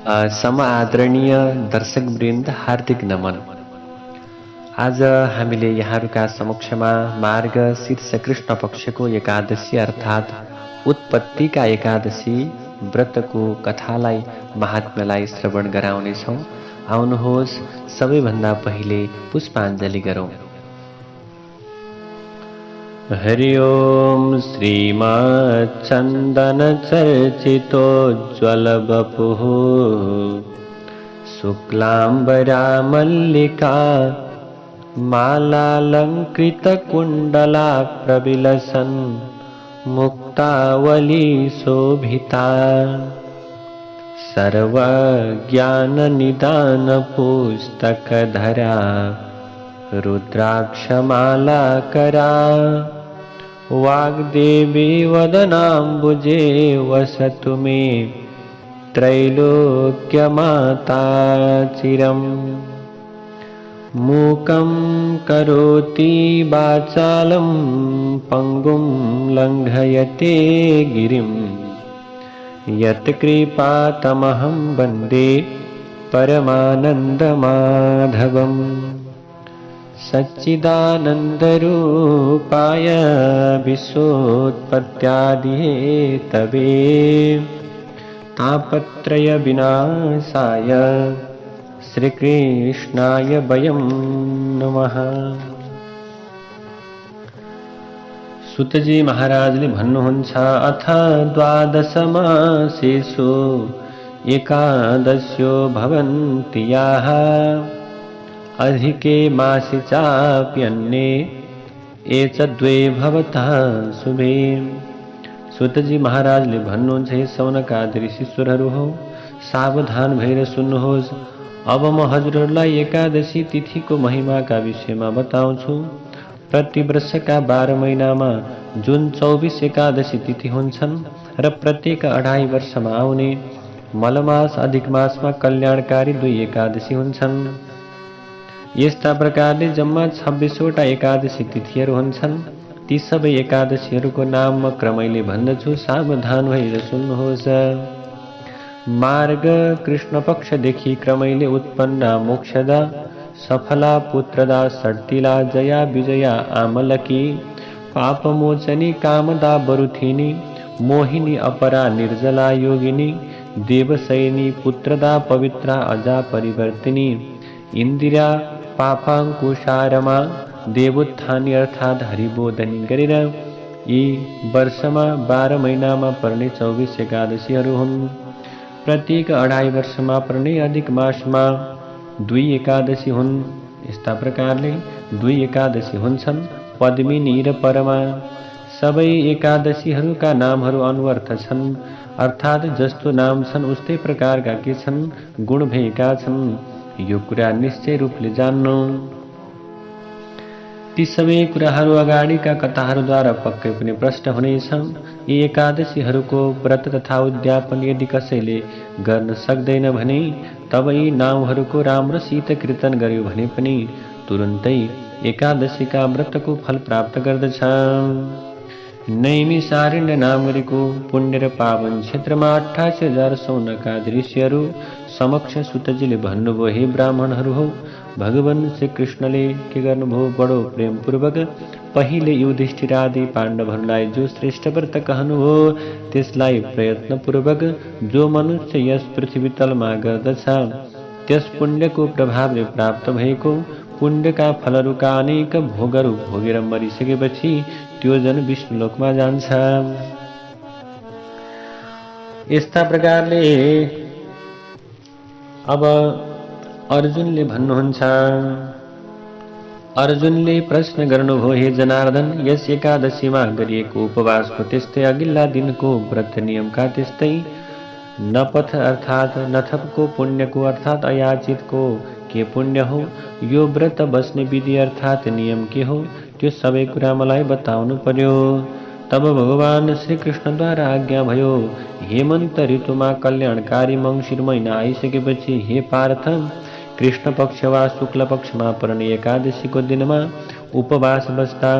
Some आदरणीय दर्शकवृन्द हार्दिक नमन। आज हामीले यहाँहरूका समक्षमा मार्ग शीर्ष कृष्ण पक्षको एकादशी अर्थात् उत्पत्तिका एकादशी व्रतको कथालाई महात्म्यलाई श्रवण गराउनेछौँ। आउनुहोस् सबैभन्दा पहिले पुष्पाञ्जली गरौँ। हरि ओम श्रीमच्चन्दन चर्चितोज्ज्वल वपुः शुक्लाम्बरा मल्लिका मालालंकृत कुण्डला प्रविलसन् मुक्तावली शोभिता सर्वज्ञाननिदान पुस्तकधरा रुद्राक्षमालाकरा वाग्देवी वदनाम्बुजे वसतु मे त्रैलोक्यमाता चिरम्। मूकं करोति वाचालं पङ्गुं लङ्घयते गिरिं यत्कृपातमहं वन्दे परमानन्दमाधवम्। सच्चिदानन्दरूपाय विश्वोत्पत्त्यादिहेतवे तापत्रयविनाशाय श्रीकृष्णाय वयं नमः। सुतजी महाराजले भन्नुहुन्छ, अथ द्वादशमासेषु एकादश्यो भवन्ति याः अधिके मासि चाप्यन्ये एच द्वे भवतः शुभे। सुतजी महाराजले भन्नुहुन्छ, हे सौनकादि ऋषीश्वरहरू हो, सावधान भएर सुन्नुहोस्। अब म हजुरहरूलाई एकादशी तिथिको महिमाका विषयमा बताउँछु। प्रति वर्षका 12 महिनामा जुन 24 एकादशी तिथि हुन्छन् र प्रत्येक 2.5 वर्षमा आउने मलमास अधिक मासमा कल्याणकारी 2 एकादशी हुन्छन्। यस्ता प्रकारले जम्मा 26वटा एकादशी तिथिहरू हुन्छन्। ती सबै एकादशीहरूको नाम म क्रमैले भन्दछु, सावधान भएर सुन्नुहोस्। मार्ग कृष्ण पक्षदेखि क्रमैले उत्पन्न मोक्षदा सफला पुत्रदा षट्तिला जया विजया आमलकी पापमोचनी कामदा बरुथिनी मोहिनी अपरा निर्जला योगिनी देवसैनी पुत्रदा पवित्रा अजा परिवर्तिनी इन्दिरा पापाङ्कुशारमा देवोत्थानी अर्थात् हरिबोधनी गरेर यी वर्षमा 12 महिनामा पर्ने 24 एकादशीहरू हुन्। प्रत्येक 2.5 वर्षमा पर्ने अधिक मासमा 2 एकादशी हुन्। यस्ता प्रकारले 2 एकादशी हुन्छन्, पद्मिनी र परमा। सबै एकादशीहरूका नामहरू अन्वर्थ छन्, अर्थात् जस्तो नाम छन् उस्तै प्रकारका के छन्, गुण भएका छन्। यो कुरा निश्चय रूपले जान्नु। ती सबै कुराहरू अगाडिका कथाहरूद्वारा पक्कै पनि प्रष्ट हुनेछ। यी एकादशीहरूको व्रत तथा उद्यापन यदि कसैले गर्न सक्दैन भने तब यी नामहरूको राम्रोसित कीर्तन गर्यो भने पनि तुरुन्तै एकादशीका व्रतको फल प्राप्त गर्दछ। नैमिषारण्य नाम गरेको पुण्य र पावन क्षेत्रमा 88,000 सौनकादि ऋषिहरू समक्ष सुतजीले भन्नुभयो, हे ब्राह्मणहरू हो, भगवान श्री कृष्णले के गर्नुभयो, बडो प्रेमपूर्वक पहिले युधिष्ठिरादि पाण्डवहरूलाई जो श्रेष्ठ व्रत कहनुभयो त्यसलाई प्रयत्नपूर्वक जो मनुष्य यस पृथ्वी तलमा गर्दछ त्यस पुण्यको प्रभावले प्राप्त भएको पुण्यका फलहरूका अनेक भोगहरू भोगेर मरिसकेपछि त्यो जन विष्णुलोकमा जान्छ। यस्ता प्रकारले अब अर्जुनले भन्नुहुन्छ, अर्जुनले प्रश्न गर्नुभयो, हे जनार्दन, यस एकादशीमा गरिएको उपवासको त्यस्तै अघिल्ला दिनको व्रत नियमका त्यस्तै नपथ अर्थात् नथपको पुण्यको अर्थात् अयाचितको के पुण्य हो, यो व्रत बस्ने विधि अर्थात् नियम के हो, त्यो सबै कुरा मलाई बताउनु पर्यो। तब भगवान श्री कृष्णद्वारा आज्ञा भयो, हेमन्त ऋतुमा कल्याणकारी मङ्सिर महिना आइसकेपछि हे पार्थ, कृष्ण पक्ष वा शुक्ल पक्षमा पर्ने एकादशीको दिनमा उपवास बस्दा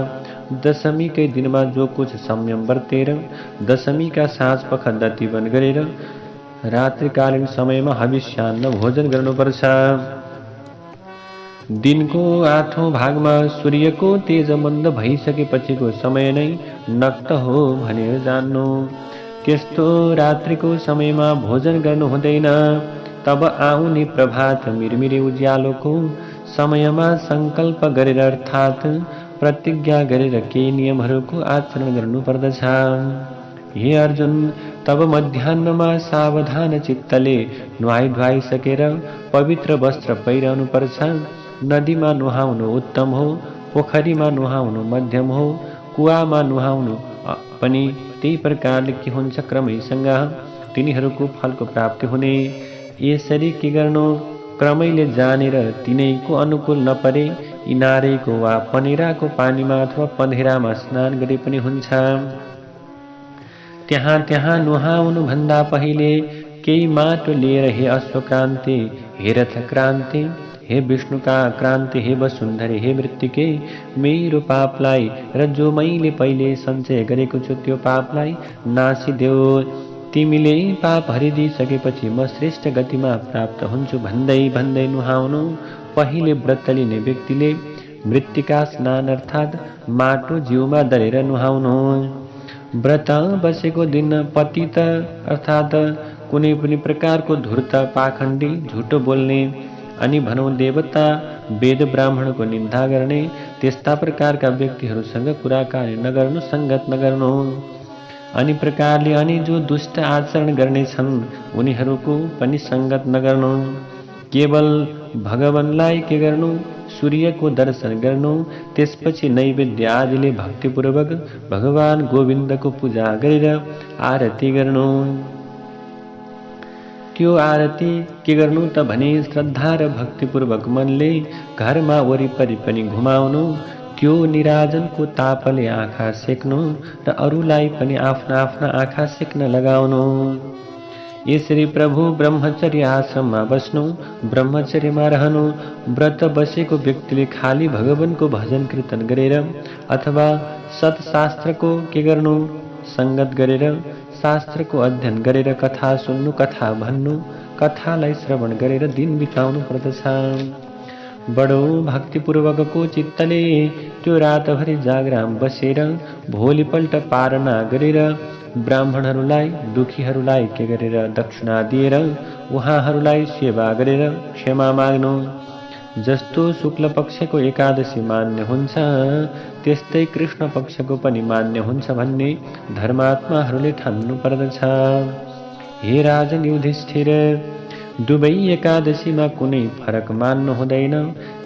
दशमीकै दिनमा जो कुछ संयम बर्तेर दशमीका साँझ पख दतिवन गरेर रात्रिकालीन समयमा हविष्यान्न भोजन गर्नुपर्छ। दिनको 8औं भागमा सूर्यको तेज मन्द भइसकेपछिको समय नै नक्त हो भनेर जान्नु। त्यस्तो रात्रिको समयमा भोजन गर्नु हुँदैन। तब आउने प्रभात मिरमिरे उज्यालोको समयमा संकल्प गरेर अर्थात् प्रतिज्ञा गरेर केही नियमहरूको आचरण गर्नुपर्दछ। हे अर्जुन, तब मध्याह्नमा सावधान चित्तले नुहाई धुवाई सकेर पवित्र वस्त्र पहिरनुपर्छ। नदीमा नुहाउनु उत्तम हो, पोखरीमा नुहाउनु मध्यम हो, कुवामा नुहाउनु पनि त्यही प्रकारले के हुन्छ क्रमैसँग तिनीहरूको फलको प्राप्ति हुने। यसरी के गर्नु? क्रमैले जानेर तिनैको अनुकूल नपरे इनारेको वा पनेराको पानीमा अथवा पँधेरामा स्नान गरे पनि हुन्छ। त्यहाँ नुहाउनु भन्दा पहिले केही माटो लिएर हे अश्वक्रान्ति, हे रथक्रान्ति, हे विष्णुका क्रान्ति, हे वसुन्धरे, हे मृत्तिके, मेरो पापलाई र जो मैले पहिले सञ्चय गरेको छु त्यो पापलाई नासिदेऊ। तिमीले पाप हरिदिइसकेपछि म श्रेष्ठ गतिमा प्राप्त हुन्छु भन्दै भन्दै नुहाउनु। पहिले व्रत लिने व्यक्तिले मृत्तिका स्नान अर्थात् माटो जिउमा दलेर नुहाउनु। व्रत बसेको दिन पतित अर्थात् कुनै पनि प्रकारको धूर्त, पाखण्डी, झुटो बोल्ने अनि भनौँ देवता, वेद, ब्राह्मणको निन्दा गर्ने त्यस्ता प्रकारका व्यक्तिहरूसँग कुराकानी नगर्नु, सङ्गत नगर्नु। अनि प्रकारले अनि जो दुष्ट आचरण गर्नेछन् उनीहरूको पनि सङ्गत नगर्नु। केवल भगवानलाई के गर्नु? सूर्यको दर्शन गर्नु। त्यसपछि नैवेद्य आदिले भक्तिपूर्वक भगवान गोविन्दको पूजा गरेर आरती गर्नु। त्यो आरती के गर्नु त भने श्रद्धा र भक्तिपूर्वक मनले घरमा वरिपरि पनि घुमाउनु। त्यो निराजनको तापले आँखा सेक्नु र अरूलाई पनि आफ्ना आफ्ना आँखा सेक्न लगाउनु। यसरी प्रभु ब्रह्मचर्य आश्रममा बस्नु, ब्रह्मचर्यमा रहनु। व्रत बसेको व्यक्तिले खाली भगवानको भजन कीर्तन गरेर अथवा सत्शास्त्रको के गर्नु? सङ्गत गरेर शास्त्रको अध्ययन गरेर कथा सुन्नु, कथा भन्नु, कथालाई श्रवण गरेर दिन बिताउनु पर्दछ। बडो भक्तिपूर्वकको चित्तले त्यो रातभरि जागराम बसेर भोलिपल्ट पारणा गरेर ब्राह्मणहरूलाई, दुखीहरूलाई के गरेर दक्षिणा दिएर उहाँहरूलाई सेवा गरेर क्षमा माग्नु। जस्तो शुक्ल पक्षको एकादशी मान्य हुन्छ त्यस्तै कृष्ण पक्षको पनि मान्य हुन्छ भन्ने धर्मात्माहरूले ठान्नु पर्दछ। हे राजन युधिष्ठिर, दुवै एकादशीमा कुनै फरक मान्नु हुँदैन।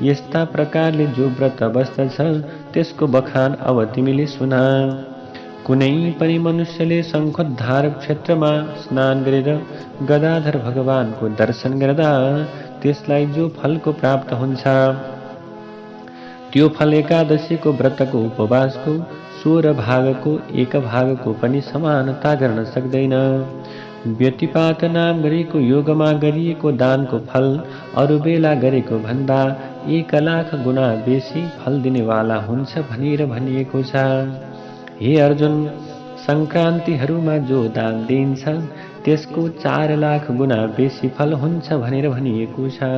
यस्ता प्रकारले जो व्रत बस्दछ त्यसको बखान अब तिमीले सुन। कुनै पनि मनुष्यले शङ्खोद्धार क्षेत्रमा स्नान गरेर गदाधर भगवानको दर्शन गर्दा त्यसलाई जो फलको प्राप्त हुन्छ त्यो फल एकादशीको व्रतको उपवासको 16 भागको 1 भागको पनि समानता गर्न सक्दैन। व्यतिपात नाम गरेको योगमा गरिएको दानको फल अरू बेला गरेको भन्दा 1 लाख गुणा बेसी फल दिनेवाला हुन्छ भनेर भनिएको छ। हे अर्जुन, सङ्क्रान्तिहरूमा जो दान दिइन्छ त्यसको 4 लाख गुणा बेसी फल हुन्छ भनेर भनिएको छ।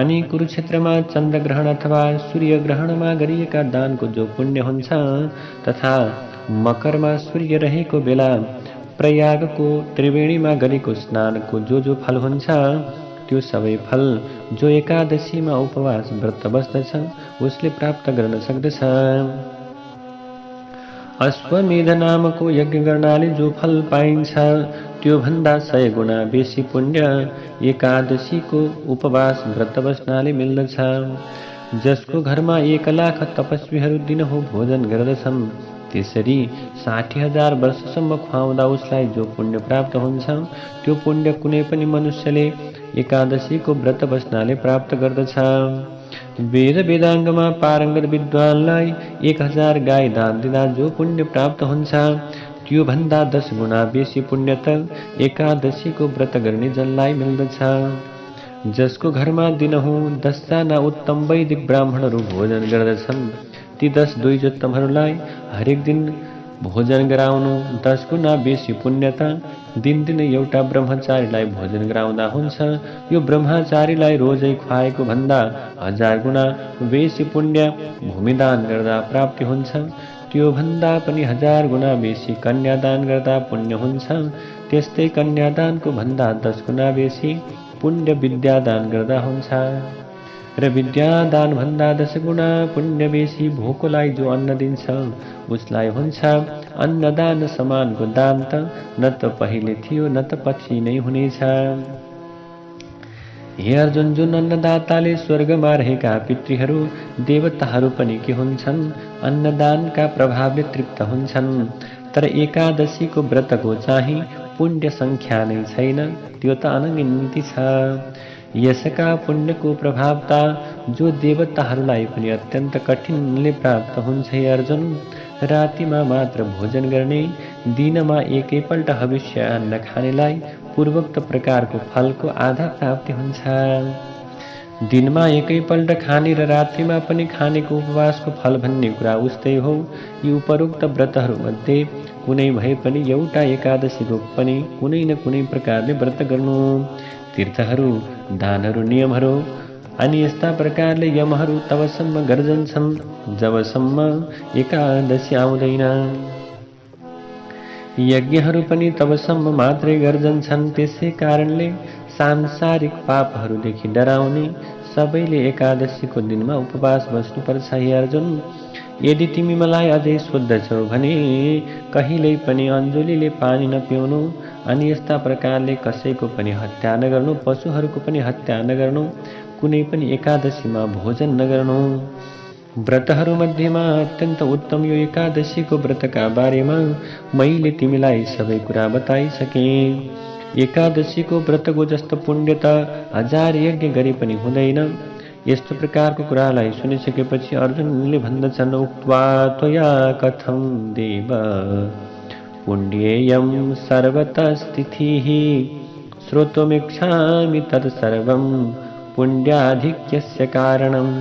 अनि कुरुक्षेत्रमा चन्द्रग्रहण अथवा सूर्यग्रहणमा गरिएका दानको जो पुण्य हुन्छ तथा मकरमा सूर्य रहेको बेला प्रयागको त्रिवेणीमा गरेको स्नानको जो फल हुन्छ त्यो सबै फल जो एकादशीमा उपवास व्रत बस्दछ उसले प्राप्त गर्न सक्दछ। अश्वमेध नामको यज्ञ गर्नाले जो फल पाइन्छ त्यो भन्दा 100 गुणा बेसी पुण्य एकादशीको उपवास व्रत बस्नाले मिल्दछ। जसको घरमा 1 लाख तपस्वीहरू दिनहुँ भोजन गर्दछन् त्यसरी 60,000 वर्षसम्म खुवाउँदा उसलाई जो पुण्य प्राप्त हुन्छ त्यो पुण्य कुनै पनि मनुष्यले एकादशीको व्रत बस्नाले प्राप्त गर्दछ। वेद वेदाङ्गमा पारङ्गत विद्वानलाई 1000 गाई दान दिँदा जो पुण्य प्राप्त हुन्छ त्यो भन्दा 10 गुणा बेसी पुण्य त एकादशीको व्रत गर्ने जनलाई मिल्दछ। जसको घरमा दिनहुँ 10 जना उत्तम वैदिक ब्राह्मणहरू भोजन गर्दछन् ती 10 द्विजोत्तमहरूलाई हरेक दिन भोजन गराउनु 10 गुणा बेसी पुण्यता। दिनदिनै एउटा ब्रह्मचारीलाई भोजन गराउँदा हुन्छ। यो ब्रह्मचारीलाई रोजै खुवाएको भन्दा 1000 गुणा बेसी पुण्य भूमिदान गर्दा प्राप्ति हुन्छ। त्यो भन्दा पनि 1000 गुणा बेसी कन्यादान गर्दा पुण्य हुन्छ। त्यस्तै कन्यादानको भन्दा 10 गुणा बेसी पुण्य विद्यादान गर्दा हुन्छ। र विद्यादान भन्दा 10 गुणा पुण्य बेसी भोकोलाई जो अन्न दिन्छ उसलाई हुन्छ। अन्नदान समानको दान त न त पहिले थियो न त पछि नै हुनेछ। हे अर्जुन, जुन अन्नदाताले स्वर्गमा रहेका पितृहरू देवताहरू पनि के हुन्छन्? अन्नदानका प्रभावले तृप्त हुन्छन्। तर एकादशीको व्रतको चाहिँ पुण्य संख्या नै छैन, त्यो त अनगिन्ती छ। यसका पुण्यको प्रभाव त जो देवताहरूलाई पनि अत्यन्त कठिनले प्राप्त हुन्छ। हे अर्जुन, रातिमा मात्र भोजन गर्ने, दिनमा एकैपल्ट हविष्य अन्न खानेलाई पूर्वोक्त प्रकारको फलको आधा प्राप्ति हुन्छ। दिनमा एकैपल्ट खाने र रात्रिमा पनि खानेको उपवासको फल भन्ने कुरा उस्तै हो। यी उपरोक्त व्रतहरूमध्ये कुनै भए पनि एउटा एकादशीको पनि कुनै न कुनै प्रकारले व्रत गर्नु। तीर्थहरू, दानहरू, नियमहरू अनि यस्ता प्रकारले यमहरू तबसम्म गर्जन्छन् जबसम्म एकादशी आउँदैन। यज्ञहरू पनि तबसम्म मात्रै गर्जन्छन्। त्यसै कारणले सांसारिक पापहरूदेखि डराउने सबैले एकादशीको दिनमा उपवास बस्नुपर्छ। हे अर्जुन, यदि तिमी मलाई अझै सोध्दछौ भने कहिल्यै पनि अञ्जुलीले पानी नपिउनु अनि यस्ता प्रकारले कसैको पनि हत्या नगर्नु, पशुहरूको पनि हत्या नगर्नु, कुनै पनि एकादशीमा भोजन नगर्नु। व्रतहरूमध्येमा अत्यन्त उत्तम यो एकादशीको व्रतका बारेमा मैले तिमीलाई सबै कुरा बताइसकेँ। एकादशीको व्रतको जस्तो पुण्य त 1000 यज्ञ गरे पनि हुँदैन। यस्तो प्रकारको कुरालाई सुनिसकेपछि अर्जुनले भन्दछन्, उक्त्वा त्वया कथं देव पुण्येयं सर्वतस्थितिः श्रोतुमिच्छामि तत्सर्वं पुण्याधिक्यस्य कारणम्।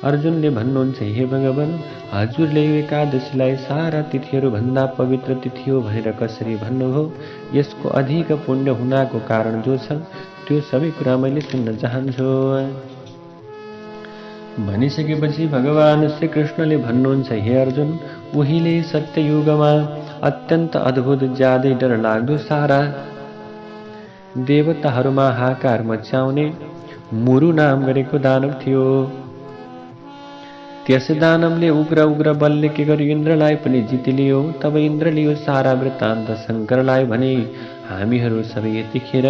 अर्जुनले भन्नुहुन्छ, हे भगवान, हजुरले यो एकादशीलाई सारा तिथिहरूभन्दा पवित्र तिथि हो भनेर कसरी भन्नुभयो? यसको अधिक पुण्य हुनाको कारण जो छ त्यो सबै कुरा मैले सुन्न चाहन्छु। भनिसकेपछि भगवान श्री कृष्णले भन्नुहुन्छ, हे अर्जुन, उहिले सत्ययुगमा अत्यन्त अद्भुत, ज्यादै डरलाग्दो सारा देवताहरूमा हाहाकार मचाउने मुरु नाम गरेको दानव थियो। त्यस दानवले उग्र उग्र बलले के गर्यो? इन्द्रलाई पनि जितिलियो। तब इन्द्रले यो सारा वृत्तान्त शङ्करलाई भने, हामीहरू सबै यतिखेर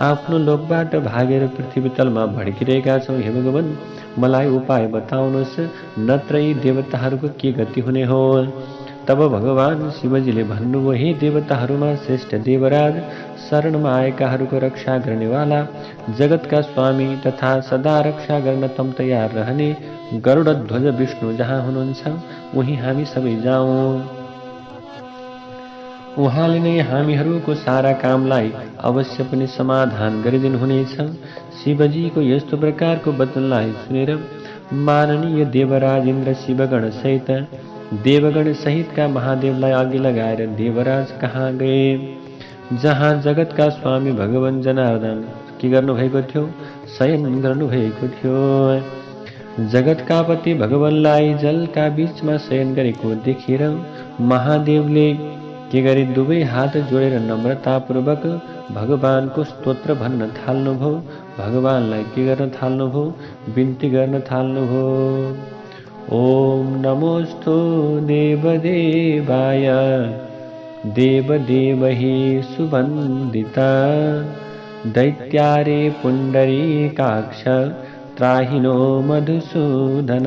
आफ्नो लोकबाट भागेर पृथ्वी तलमा भड्किरहेका छौँ। हे भगवान, मलाई उपाय बताउनुहोस्, नत्र यी देवताहरूको के गति हुने हो? तब भगवान शिवजीले भन्नुभयो, हे देवताहरूमा श्रेष्ठ देवराज, शरणमा आएकाहरूको रक्षा गर्नेवाला, जगतका स्वामी तथा सदा रक्षा गर्न तम तयार रहने गरुड ध्वज विष्णु जहाँ हुनुहुन्छ उही हामी सबै जाउँ। उहाँले नै हामीहरूको सारा कामलाई अवश्य पनि समाधान गरिदिनुहुनेछ। शिवजीको यस्तो प्रकारको वचनलाई सुनेर माननीय देवराज इन्द्र शिवगण सहित देवगण सहितका महादेवलाई अघि लगाएर देवराज कहाँ गए, जहाँ जगतका स्वामी भगवान जनार्दन के गर्नुभएको थियो? शयन गर्नुभएको थियो। जगतका पति भगवानलाई जलका बीचमा शयन गरेको देखेर महादेवले के गरे? दुवै हात जोडेर नम्रतापूर्वक भगवानको स्तोत्र भन्न थाल्नुभयो। भगवानलाई के गर्न थाल्नुभयो? बिन्ती गर्न थाल्नुभयो। ओम नमोस्तु देवदेवाय देवदेवहि सुवन्दिता दैत्यारे पुण्डरीकाक्ष त्राहिनो मधुसूदन।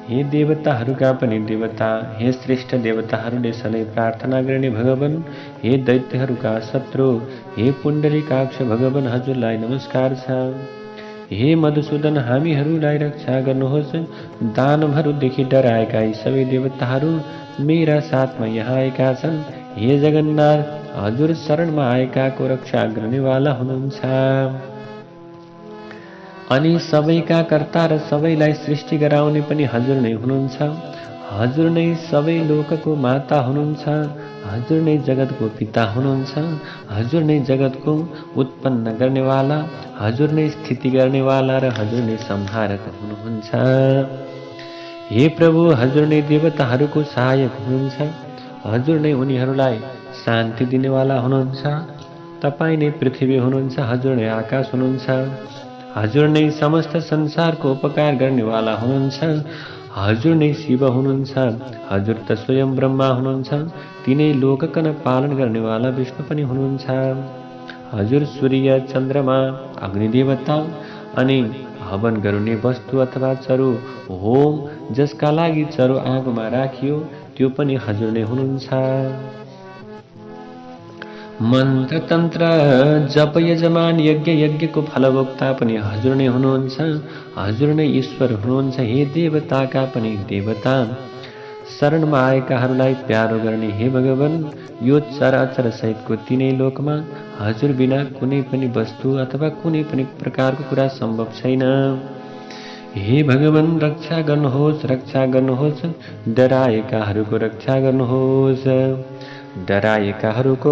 हे देवताहरूका पनि देवता, हे श्रेष्ठ देवताहरूले सधैँ प्रार्थना गर्ने भगवान, हे दैत्यहरूका शत्रु, हे पुण्डरीकाक्ष भगवान, हजुरलाई नमस्कार छ। हे मधुसूदन, हामीहरूलाई रक्षा गर्नुहोस्। दानवहरूदेखि डराएका यी सबै देवताहरू मेरा साथमा यहाँ आएका छन्। हे जगन्नाथ, हजुर शरणमा आएकाको रक्षा गर्नेवाला हुनुहुन्छ। अनि सबैका कर्ता र सबैलाई सृष्टि गराउने पनि हजुर नै हुनुहुन्छ। हजुर नै सबै लोकको माता हुनुहुन्छ, हजुर नै जगतको पिता हुनुहुन्छ, हजुर नै जगतको उत्पन्न गर्नेवाला, हजुर नै स्थिति गर्नेवाला र हजुर नै संहारक हुनुहुन्छ। हे प्रभु, हजुर नै देवताहरूको सहायक हुनुहुन्छ, हजुर नै उनीहरूलाई शान्ति दिनेवाला हुनुहुन्छ। तपाईँ नै पृथ्वी हुनुहुन्छ, हजुर नै आकाश हुनुहुन्छ, हजुर नै समस्त संसारको उपकार गर्नेवाला हुनुहुन्छ, हजुर नै शिव हुनुहुन्छ, हजुर त स्वयं ब्रह्मा हुनुहुन्छ, तिनै लोककन पालन गर्नेवाला विष्णु पनि हुनुहुन्छ। हजुर सूर्य, चन्द्रमा, अग्निदेवता अनि हवन गरिने वस्तु अथवा चरु, होम जसका लागि चरु आगोमा राखियो त्यो पनि हजुर नै हुनुहुन्छ। मन्त्र तन्त्र जप यजमान यज्ञ यज्ञको फलभोक्ता पनि हजुर नै हुनुहुन्छ, हजुर नै ईश्वर हुनुहुन्छ। हे देवताका पनि देवता, शरणमा आएकाहरूलाई प्यारो गर्ने हे भगवान, यो चराचर सहितको तीनै लोकमा हजुर बिना कुनै पनि वस्तु अथवा कुनै पनि प्रकारको कुरा सम्भव छैन। हे भगवान, रक्षा गर्नुहोस्, रक्षा गर्नुहोस्, डराएकाहरूको रक्षा गर्नुहोस्, डराएकाहरूको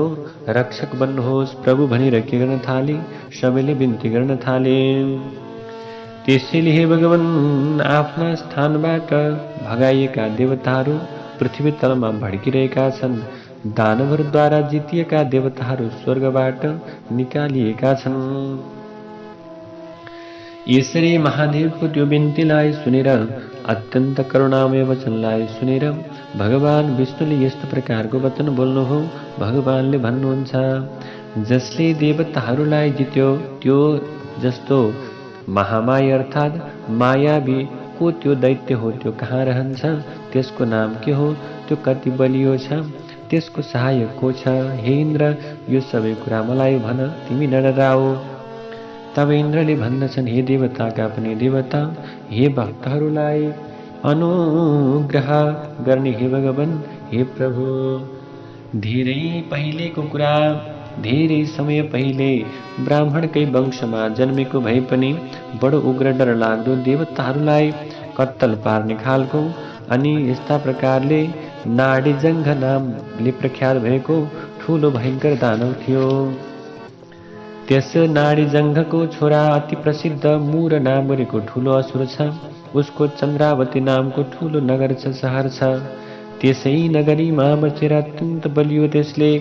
रक्षक बन्नुहोस्। प्रभु भनिर के गर्न थाले? सबैले बिन्ती गर्न थाले। त्यसैले हे भगवान, आफ्ना स्थानबाट भगाइएका देवताहरू पृथ्वी तलमा भड्किरहेका छन्। दानवहरूद्वारा जितिएका देवताहरू स्वर्गबाट निकालिएका छन्। यसरी महादेवको त्यो बिन्तीलाई सुनेर, अत्यन्त करुणामय वचनलाई सुनेर भगवान विष्णुले यस्तो प्रकारको वचन बोल्नुभयो। भगवानले भन्नुहुन्छ, जसले देवताहरूलाई जित्यो त्यो जस्तो महामाया अर्थात् मायावी को त्यो दैत्य हो, त्यो कहाँ रहन्छ? त्यसको नाम के हो? त्यो कति बलियो छ? त्यसको सहायक को छ? हे इन्द्र, यो सबै कुरा मलाई भन, तिमी नडराऊ। तब इन्द्रले भन्दछन्, हे देवताका पनि देवता, हे भक्तहरूलाई अनुग्रह गर्ने हे भगवान, हे प्रभु, धेरै पहिलेको कुरा, धेरै समय पहिले ब्राह्मणकै वंशमा जन्मेको भए पनि बडो उग्र डर लाग्दो देवताहरूलाई कत्तल पार्ने खालको अनि यस्ता प्रकारले नाडीजङ्घ नामले प्रख्यात भएको ठूलो भयङ्कर दानव थियो। त्यस नाडीजङ्घको छोरा अति प्रसिद्ध मुर नाम गरेको ठूलो असुर छ। उसको चन्द्रावती नामको ठूलो नगर छ, सहर छ। त्यसै नगरीमा बसेर अत्यन्त बलियो त्यसले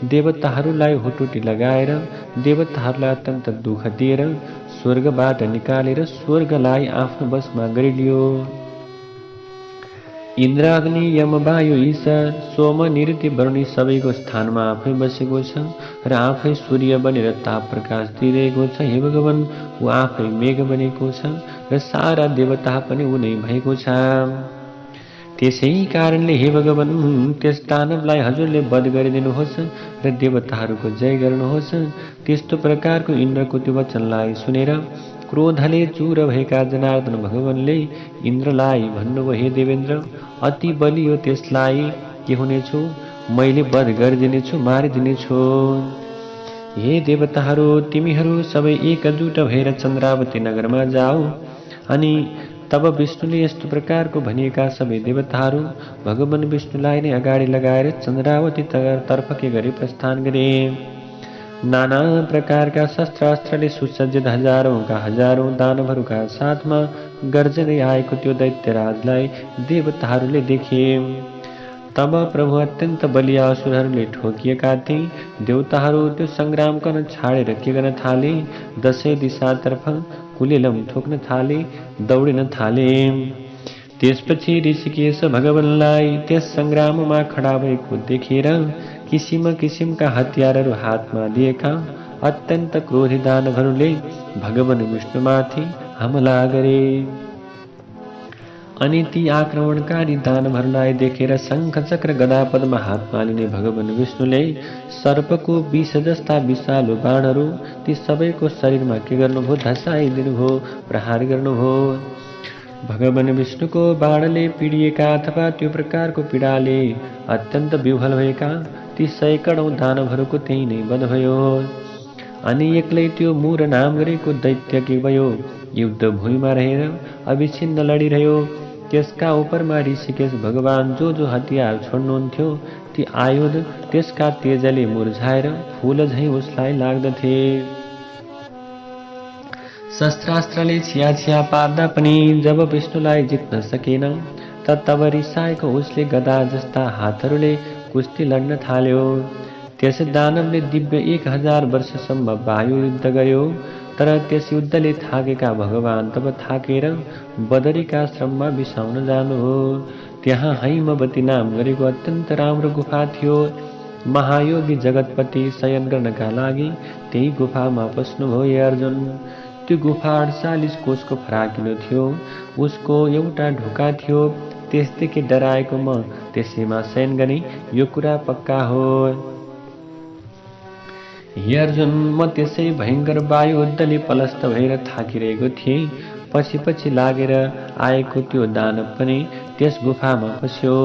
देवताहरूलाई हुटुटी लगाएर देवताहरूलाई अत्यन्त दुःख दिएर स्वर्गबाट निकालेर स्वर्गलाई आफ्नो वशमा गरिलियो। इन्द्र, अग्नि, यम, वायु, ईश, सोम, निरुति, वरुणी सबैको स्थानमा आफै बसेको छ र आफै सूर्य बनेर ताप प्रकाश दिइरहेको छ। हे भगवान, ऊ आफै मेघ बनेको छ र सारा देवता पनि ऊ नै भएको छ। त्यसै कारणले हे भगवान, त्यस दानवलाई हजुरले वध गरिदिनुहोस् र देवताहरूको जय गर्नुहोस्। त्यस्तो प्रकारको इन्द्रको त्यो वचनलाई सुनेर क्रोधले चूर भएका जनार्दन भगवानले इन्द्रलाई भन्नुभयो, हे देवेन्द्र, अति बलियो त्यसलाई के हुनेछु? मैले वध गरिदिनेछु, मारिदिनेछु। हे देवताहरू, तिमीहरू सबै एकजुट भएर चन्द्रावती नगरमा जाऊ। अनि तब विष्णुले यस्तो प्रकारको भनिएका सबै देवताहरू भगवान विष्णुलाई नै अगाडि लगाएर चन्द्रावती तर्फकै गरी प्रस्थान गरे। नाना प्रकारका शस्त्र अस्त्रले सुसज्जित हजारौंका हजारौं दानवहरूका साथमा गर्जदै आएको त्यो दैत्यराजलाई देवताहरूले देखे। तब प्रभु अत्यन्त बलिया असुरहरूले ठोकिएका थिए। देवताहरू त्यो सङ्ग्राम गर्न छाडेर के गर्न थाले? दशै दिशातर्फ कुलेलम ठोक्न थाले, दौडिन थाले। त्यसपछि ऋषिकेश भगवानलाई त्यस सङ्ग्राममा खडा भएको देखेर किसिम किसिमका हतियारहरू हातमा दिएका अत्यन्त क्रोधी दानवहरूले भगवान विष्णुमाथि हमला गरे। अनि ती आक्रमणकारी दानवहरूलाई देखेर शङ्ख चक्र गदा पद्म हातमा लिने भगवान विष्णुले सर्पको विष जस्ता विषालु बाणहरू ती सबैको शरीरमा के गर्नुभयो? धसाइदिनुभयो, प्रहार गर्नुभयो। भगवान विष्णुको बाणले पीडिएका अथवा त्यो प्रकारको पीडाले अत्यन्त विह्वल भएका ती सैकडौं दानवहरूको त्यही नै वध भयो। अनि एक्लै त्यो मुर नाम गरेको दैत्य के भयो? युद्ध भूमिमा रहेर अविच्छिन्न लडिरह्यो। त्यसका उपरमा ऋषिकेश भगवान जो जो हतियार छोड्नुहुन्थ्यो ती आयुध त्यसका तेजले मुर्झाएर फूल झैं उसलाई लाग्दथे। शस्त्रास्त्रले छिया पार्दा पनि जब विष्णुलाई जित्न सकेन तब रिसाएको उसले गदा जस्ता हातहरूले कुस्ती लड्न थाल्यो। त्यस दानवले दिव्य 1000 वर्षसम्म वायु युद्ध गर्यो। तर त्यस युद्धले थाकेका भगवान तब थाकेर बदरीका आश्रममा बिसाउन जानु हो। त्यहाँ हैमवती नाम गरेको अत्यन्त राम्रो गुफा थियो। महायोगी जगतपति शयन गर्नका लागि त्यही गुफामा पस्नुभयो हे अर्जुन। त्यो गुफा 48 कोसको फराकिलो थियो। उसको एउटा ढोका थियो। त्यसदेखि डराएको म त्यसैमा शयन गरे, यो कुरा पक्का हो। हे अर्जुन, म त्यसै भयङ्कर वायु युद्धले पलस्त भएर थाकिरहेको थिएँ। पछि लागेर आएको त्यो दानव पनि त्यस गुफामा पस्यो।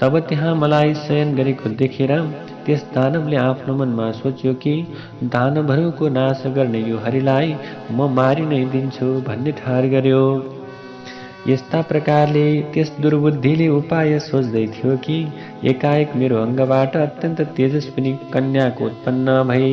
तब त्यहाँ मलाई शयन गरेको देखेर त्यस दानवले आफ्नो मनमा सोच्यो कि दानवहरूको नाश गर्ने यो हरिलाई म मारि नै दिन्छु भन्ने ठहर गर्यो। यस्ता प्रकारले त्यस दुर्बुद्धिले उपाय सोच्दै थियो कि एकाएक मेरो अङ्गबाट अत्यन्त तेजस्विनी कन्याको उत्पन्न भई।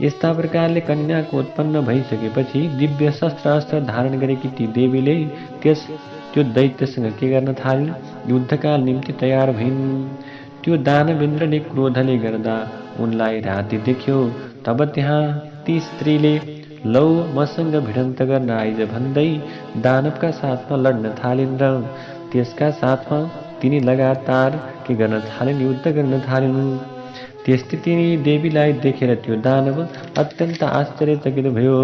यस्ता प्रकारले कन्याको उत्पन्न भइसकेपछि दिव्य शस्त्र अस्त्र धारण गरेकी ती देवीले त्यो दैत्यसँग के गर्न थालिन्? युद्धका निम्ति तयार भइन्। त्यो दानवेन्द्रले क्रोधले गर्दा उनलाई राति देख्यो। तब त्यहाँ ती स्त्रीले लौ मसँग भिडन्त गर्न आइज भन्दै दानवका साथमा लड्न थालिन् र त्यसका साथमा तिनी लगातार के गर्न थालिन्? युद्ध गर्न थालिन्। त्यस्तै तिनी देवीलाई देखेर त्यो दानव अत्यन्त आश्चर्यचकित भयो।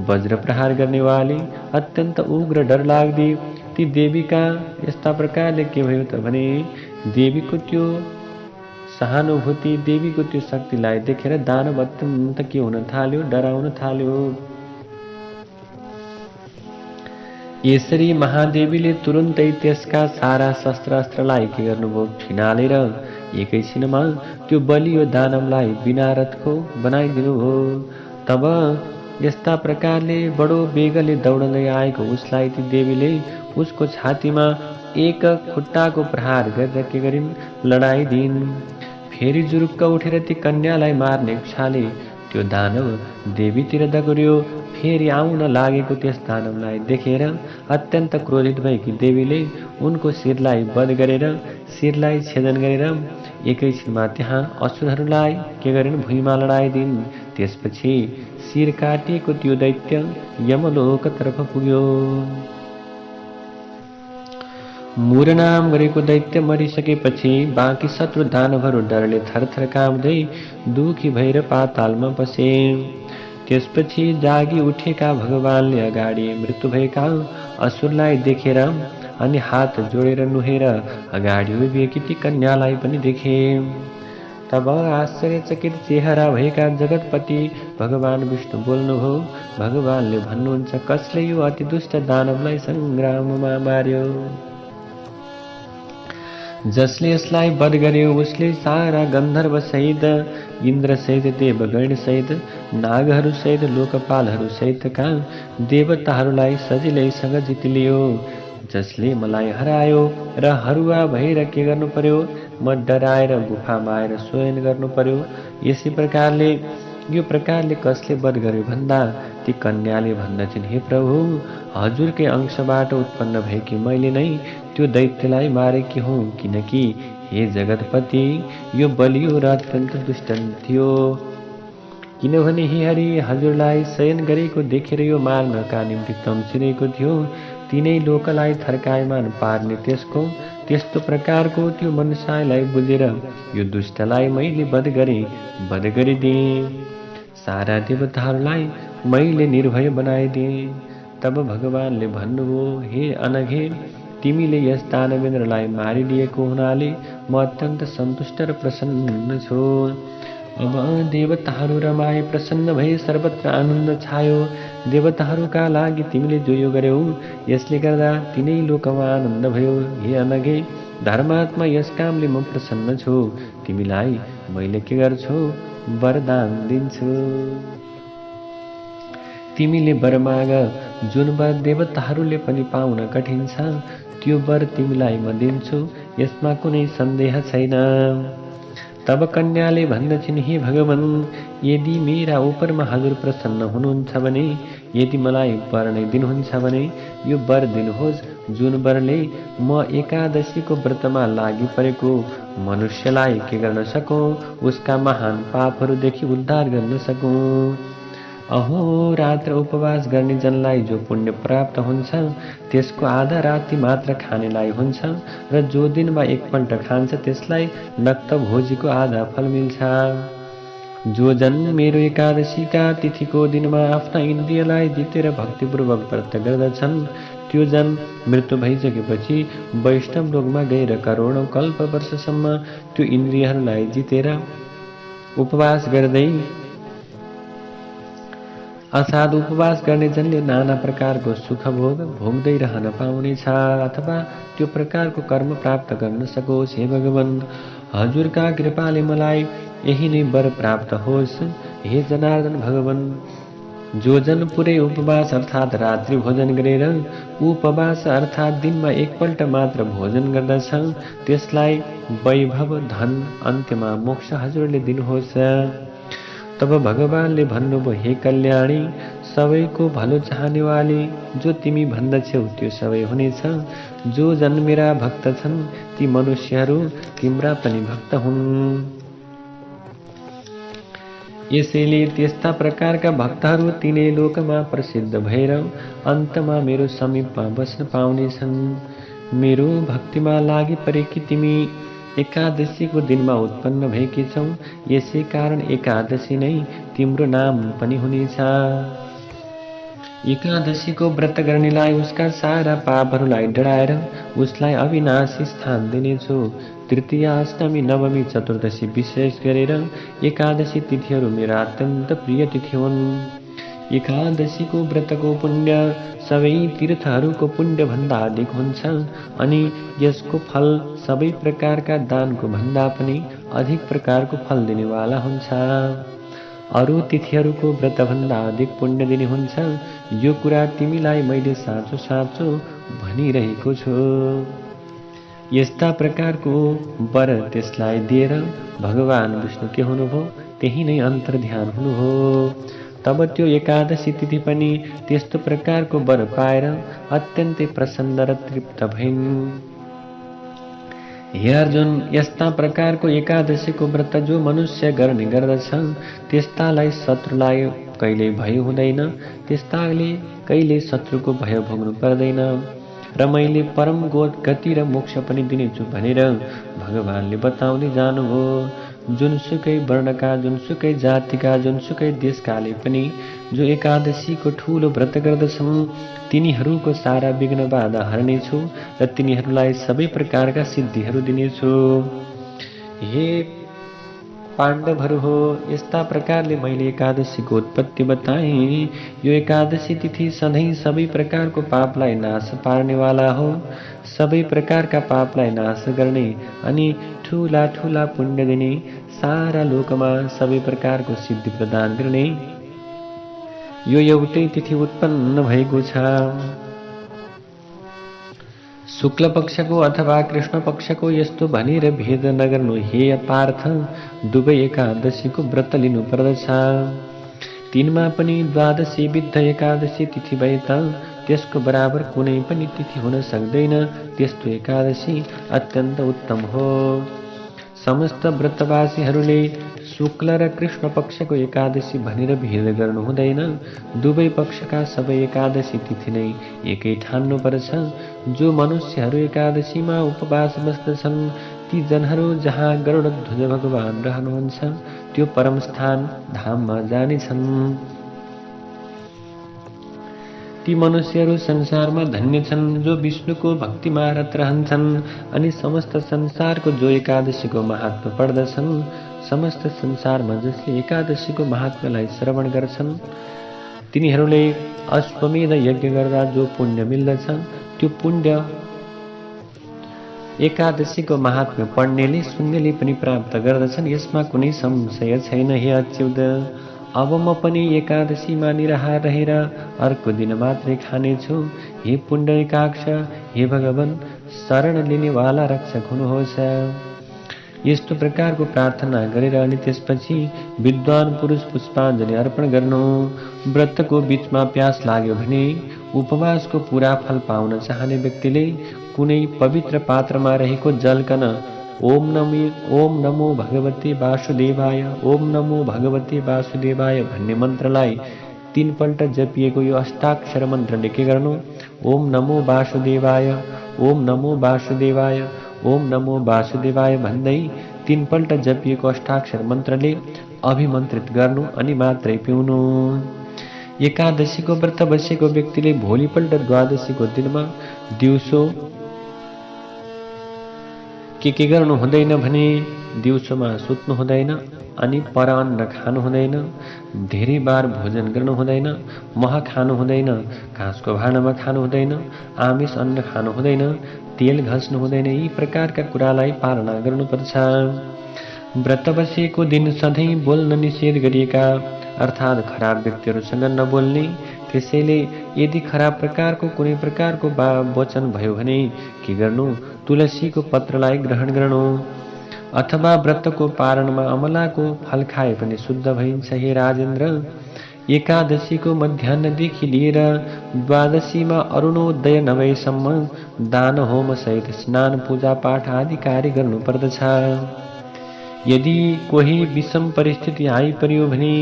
वज्र प्रहार गर्नेवाली अत्यन्त उग्र डरलाग्दी ती देवीका यस्ता प्रकारले के भयो त भने देवीको त्यो सहानुभूति, देवीको त्यो शक्तिलाई देखेर दानव अत्यन्त के हुन थाल्यो? डराउन थाल्यो। यसरी महादेवीले तुरुन्तै त्यसका सारा शस्त्रास्त्रलाई के गर्नुभयो? फिनालेर एकैछिनमा त्यो बलियो दानवलाई बिना रथको बनाइदिनु भयो। तब यस्ता प्रकारले बडो वेगले दौडँदै आएको उसलाई ती देवीले उसको छातीमा एक खुट्टाको प्रहार गरेर के गरिन्? लडाइदिन्। फेरि जुरुक्क उठेर ती कन्यालाई मार्ने इच्छाले त्यो दानव देवीतिर दगुर्यो। फेरि आउन लागेको त्यस दानवलाई देखेर अत्यन्त क्रोधित भएकी देवीले उनको शिरलाई वध गरेर शिरलाई छेदन गरेर एकैछिनमा त्यहाँ असुरहरूलाई के गरिन्? भुइँमा लडाइदिन्। त्यसपछि शिर काटिएको त्यो दैत्य यमलोकतर्फ पुग्यो। मुरनाम गरेको दैत्य मरिसकेपछि बाँकी शत्रु दानवहरू डरले थरथर काँप्दै दुखी भएर पातालमा पसे। त्यसपछि जागी उठेका भगवानले अगाडि मृत्यु भएका असुरलाई देखेर अनि हात जोडेर नुहेर अगाडि उभिएकी ती कन्यालाई पनि देखे। तब आश्चर्यचकित चेहरा भएका जगतपति भगवान विष्णु बोल्नुभयो। भगवानले भन्नुहुन्छ, कसले यो अति दुष्ट दानवलाई सङ्ग्राममा मार्यो? जसले यसलाई वध गर्यो उसले सारा गन्धर्व सहित, इन्द्र सहित, देवगण सहित, नागहरू सहित, लोकपालहरू सहितका देवताहरूलाई सजिलैसँग जितिलियो। जसले मलाई हरायो र हरुवा भएर के गर्नु पर्यो? म डराएर गुफामा आएर शयन गर्नु पर्यो। यसै प्रकारले यो प्रकारले कसले वध गर्यो भन्दा ती कन्याले भन्दछन्, हे प्रभु, हजुरकै अंशबाट उत्पन्न भएकी मैले नै त्यो दैत्यलाई मारेकी हुँ। किनकि हे जगतपति, यो बलियो र अत्यन्त दुष्ट थियो। किनभने हे हरि, हजुरलाई शयन गरेको देखेर यो मार्नका निम्ति तम्सिरहेको थियो। तिनै लोकलाई थर्कायमान पार्ने त्यस्तो प्रकारको त्यो मनुष्यलाई बुझेर यो दुष्टलाई मैले वध गरिदिएँ। सारा देवताहरूलाई मैले निर्भय बनाइदिएँ। तब भगवानले भन्नुभयो, हे अनघे, तिमीले यस दानवेन्द्रलाई मारिदिएको हुनाले म अत्यन्त सन्तुष्ट र प्रसन्न छु। अब देवताहरू रमाए, प्रसन्न भए, सर्वत्र आनन्द छायो। देवताहरूका लागि तिमीले जो यो गर्यौ यसले गर्दा तिनै लोकमा आनन्द भयो। हे अनघे, धर्मात्मा, यस कामले म प्रसन्न छु। तिमीलाई मैले के गर्छु? वरदान दिन्छु। तिमीले वर माग, जुन वर देवताहरूले पनि पाउन कठिन छ, त्यो वर तिमीलाई म दिन्छु, यसमा कुनै सन्देह छैन। तब कन्याले भन्दछिन्, हे भगवान, यदि मेरा उपरमा हजुर प्रसन्न हुनुहुन्छ भने, यदि मलाई वर नै दिनुहुन्छ भने यो वर दिनुहोस्, जुन वरले म एकादशीको व्रतमा लागि परेको मनुष्यलाई के गर्न सकौँ, उसका महान पापहरूदेखि उद्धार गर्न सकौँ। अहोरात्र उपवास गर्ने जनलाई जो पुण्य प्राप्त हुन्छ त्यसको आधा राति मात्र खानेलाई हुन्छ, र जो दिनमा एकपल्ट खान्छ त्यसलाई नक्त भोजीको आधा फल मिल्छ। जो जन मेरो एकादशीका तिथिको दिनमा आफ्ना इन्द्रियलाई जितेर भक्तिपूर्वक व्रत गर्दछन्, त्यो जन मृत्यु भइसकेपछि वैष्णव लोकमा गएर करोडौं कल्प वर्षसम्म त्यो इन्द्रियहरूलाई जितेर उपवास गर्दै, अर्थात् उपवास गर्ने जनले नाना प्रकारको सुख भोग भोग्दै रहन पाउनेछ, अथवा त्यो प्रकारको कर्म प्राप्त गर्न सकोस्। हे भगवान, हजुरका कृपाले मलाई यही नै वर प्राप्त होस्। हे जनार्दन भगवान, जो जन पुरै उपवास अर्थात् रात्रि भोजन गरेर उपवास अर्थात् दिनमा एकपल्ट मात्र भोजन गर्दछ, त्यसलाई वैभव धन अन्त्यमा मोक्ष हजुरले दिनुहोस्। तब भगवानले भन्नुभयो, हे कल्याणी, सबैको भलो चाहनेवाली, जो तिमी भन्दछौ त्यो सबै हुनेछ। जो जन मेरा भक्त छन् ती मनुष्यहरू तिम्रा पनि भक्त हुन्। यसैले त्यस्ता प्रकारका भक्तहरू तिनै लोकमा प्रसिद्ध भएर अन्तमा मेरो समीपमा बस्न पाउनेछन्। मेरो भक्तिमा लागि परेकी तिमी एकादशीको दिनमा उत्पन्न भएकी छौ, यसै कारण एकादशी नै तिम्रो नाम पनि हुनेछ। एकादशीको व्रत गर्नेलाई उसका सारा पापहरूलाई डढाएर उसलाई अविनाशी स्थान दिनेछु। तृतीया, अष्टमी, नवमी, चतुर्दशी विशेष गरेर एकादशी तिथिहरू मेरा अत्यन्त प्रिय तिथि हुन्। एकादशीको व्रतको पुण्य सबै तीर्थहरूको पुण्य भन्दा अधिक हुन्छ, अनि यसको फल सबै प्रकारका दानको भन्दा पनि अधिक प्रकारको फल दिनेवाला हुन्छ। अरू तिथिहरूको व्रत भन्दा अधिक पुण्य दिने हुन्छ, यो कुरा तिमीलाई मैले साँचो साँचो भनिरहेको छु। यस्ता प्रकारको वर त्यसलाई दिएर भगवान विष्णु के हुनुभयो, त्यही नै अन्तर्ध्यान हुनुभयो। तब त्यो एकादशी तिथि पनि त्यस्तो प्रकारको वर पाएर अत्यन्तै प्रसन्न र तृप्त भइन्। हे अर्जुन, यस्ता प्रकारको एकादशीको व्रत जो मनुष्य गर्ने गर्दछ, त्यस्तालाई शत्रुलाई कहिल्यै भय हुँदैन, त्यस्ताले कहिल्यै शत्रुको भय भोग्नु पर्दैन, र मैले परम गति र मोक्ष पनि दिनेछु भनेर भगवानले बताउँदै जानुभयो। जुनसुकै वर्णका, जुनसुकै जातिका, जुनसुकै देशकाले पनि जो एकादशीको ठूलो व्रत गर्दछन्, तिनीहरूको सारा विघ्न बाधा हर्नेछु र तिनीहरूलाई सबै प्रकारका सिद्धिहरू दिनेछु। हे पाण्डवहरू हो, यस्ता प्रकारले मैले एकादशीको उत्पत्ति बताएँ। यो एकादशी तिथि सधैँ सबै प्रकारको पापलाई नाश पार्नेवाला हो, सबै प्रकारका पापलाई नाश गर्ने अनि ठूला ठूला पुण्य दिने, सारा लोकमा सबै प्रकारको सिद्धि प्रदान गर्ने यो एउटै तिथि उत्पन्न भएको छ। शुक्ल पक्षको अथवा कृष्ण पक्षको यस्तो भनेर भेद नगर्नु हे पार्थ, दुवै एकादशीको व्रत लिनु पर्दछ। तिनमा पनि द्वादशी विद्ध एकादशी तिथि भए त त्यसको बराबर कुनै पनि तिथि हुन सक्दैन। त्यस्तो एकादशी अत्यन्त उत्तम हो। समस्त व्रतवासीहरूले शुक्ल र कृष्ण पक्षको एकादशी भनेर भेद गर्नु हुँदैन। दुवै पक्षका सबै एकादशी तिथि नै एकै ठान्नुपर्छ। जो मनुष्यहरू एकादशीमा उपवास बस्दछन्, ती जनहरू जहाँ गरुडध्वज भगवान रहनुहुन्छ त्यो परम स्थान धाममा जानेछन्। ती मनुष्यहरू संसारमा धन्य छन् जो विष्णुको भक्तिमा रत रहन्छन् अनि समस्त संसारको जो एकादशीको महात्म्य पढ्दछन्। समस्त संसारमा जसले एकादशीको महात्म्यलाई श्रवण गर्छन् तिनीहरूले अश्वमेध यज्ञ गर्दा जो पुण्य मिल्दछ त्यो पुण्य एकादशीको महात्म्य पढ्नेले सुन्नेले पनि प्राप्त गर्दछन्। यसमा कुनै संशय छैन। हे अच्युत, अब म पनि एकादशीमा निराहार रहेर अर्को दिन मात्रै खानेछु। हे पुण्डरीकाक्ष, हे भगवान, शरण लिनेवाला रक्षक हुनुहोस्। यस्तो प्रकारको प्रार्थना गरेर अनि त्यसपछि विद्वान पुरुष पुष्पाञ्जली अर्पण गर्नु। व्रतको बीचमा प्यास लाग्यो भने उपवासको पूरा फल पाउन चाहने व्यक्तिले कुनै पवित्र पात्रमा रहेको जलकन ओम नमो भगवते वासुदेवाय, ओम नमो भगवते वासुदेवाय भन्ने मन्त्रलाई 3 पल्ट जपिएको यो अष्टाक्षर मन्त्रले के गर्नु? ओम नमो वासुदेवाय, ओम नमो वासुदेवाय, ओम नमो वासुदेवाय भन्दै 3 पल्ट जपिएको अष्टाक्षर मन्त्रले अभिमन्त्रित गर्नु अनि मात्रै पिउनु। एकादशीको व्रत बसेको व्यक्तिले भोलिपल्ट द्वादशीको दिनमा दिउँसो के गर्नु हुँदैन भने दिउँसोमा सुत्नु हुँदैन अनि परान्न खानु हुँदैन, धेरै बार भोजन गर्नु हुँदैन, मह खानु हुँदैन, घाँसको भाँडामा खानु हुँदैन, आमिष अन्न खानु हुँदैन, तेल घस्नु हुँदैन। यी प्रकारका कुरालाई पालना गर्नुपर्छ। व्रत बसेको दिन सधैँ बोल्न निषेध गरिएका अर्थात् खराब व्यक्तिहरूसँग नबोल्ने। त्यसैले यदि खराब प्रकारको कुनै प्रकारको वचन भयो भने के गर्नु? तुलसीको पत्रलाई ग्रहण गर्नु। अथवा व्रतको पारणमा अमलाको फल खाए पनि शुद्ध भइन्छ। हे राजेन्द्र, एकादशीको मध्याह्नदेखि लिएर द्वादशीमा अरुणोदय नभएसम्म दान होम सहित स्नान पूजा पाठ आदि कार्य गर्नुपर्दछ। यदि कोही विषम परिस्थिति आइपर्यो भने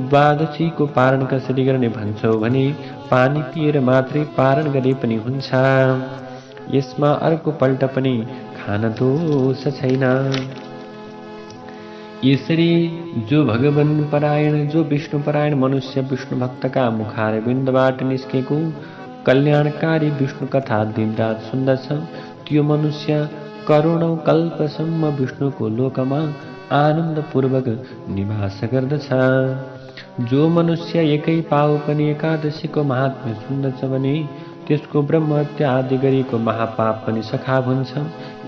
द्वादशीको पारण कसरी गर्ने भन्छौ भने पानी पिएर मात्रै पारण गरे पनि हुन्छ। यसमा अर्को पल्ट पनि खान दोष छैन। यसरी जो भगवान परायण, जो विष्णु परायण मनुष्य विष्णु भक्तका मुखारविन्दबाट निस्केको कल्याणकारी विष्णु कथा दिनरात सुन्दछ, त्यो मनुष्य करोडौं कल्पसम्म विष्णुको लोकमा आनन्दपूर्वक निवास गर्दछ। जो मनुष्य एकै पाउ पनि एकादशीको महात्म्य सुन्दछ भने त्यसको ब्रह्महत्या आदि गरेको महापाप पनि सखाव हुन्छ।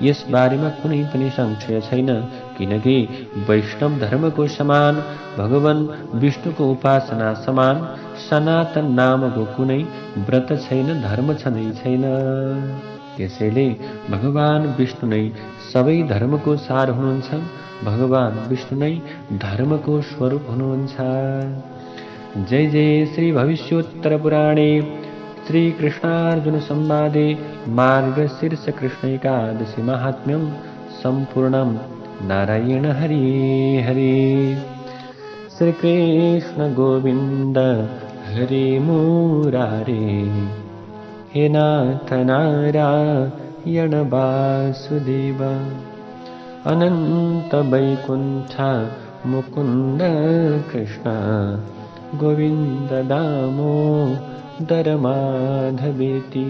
यस बारेमा कुनै पनि संशय छैन, किनकि वैष्णव धर्मको समान, भगवान विष्णुको उपासना समान सनातन नामको कुनै व्रत छैन, धर्म छँदै छैन। त्यसैले भगवान विष्णु नै सबै धर्मको सार हुनुहुन्छ। भगवान विष्णु नै धर्मको स्वरूप हुनुहुन्छ। जय जय श्री भविष्योत्तर पुराणे श्री कृष्णार्जुन संवादे मार्गशीर्ष कृष्ण एकादशी महात्म्यम संपूर्णम। नारायण हरि हरि। श्री कृष्ण गोविंद हरि मुरारे। हे नाथ नारायण वासुदेव। अनंत वैकुंठ मुकुंद कृष्ण गोविंद दामोदर माधवेति।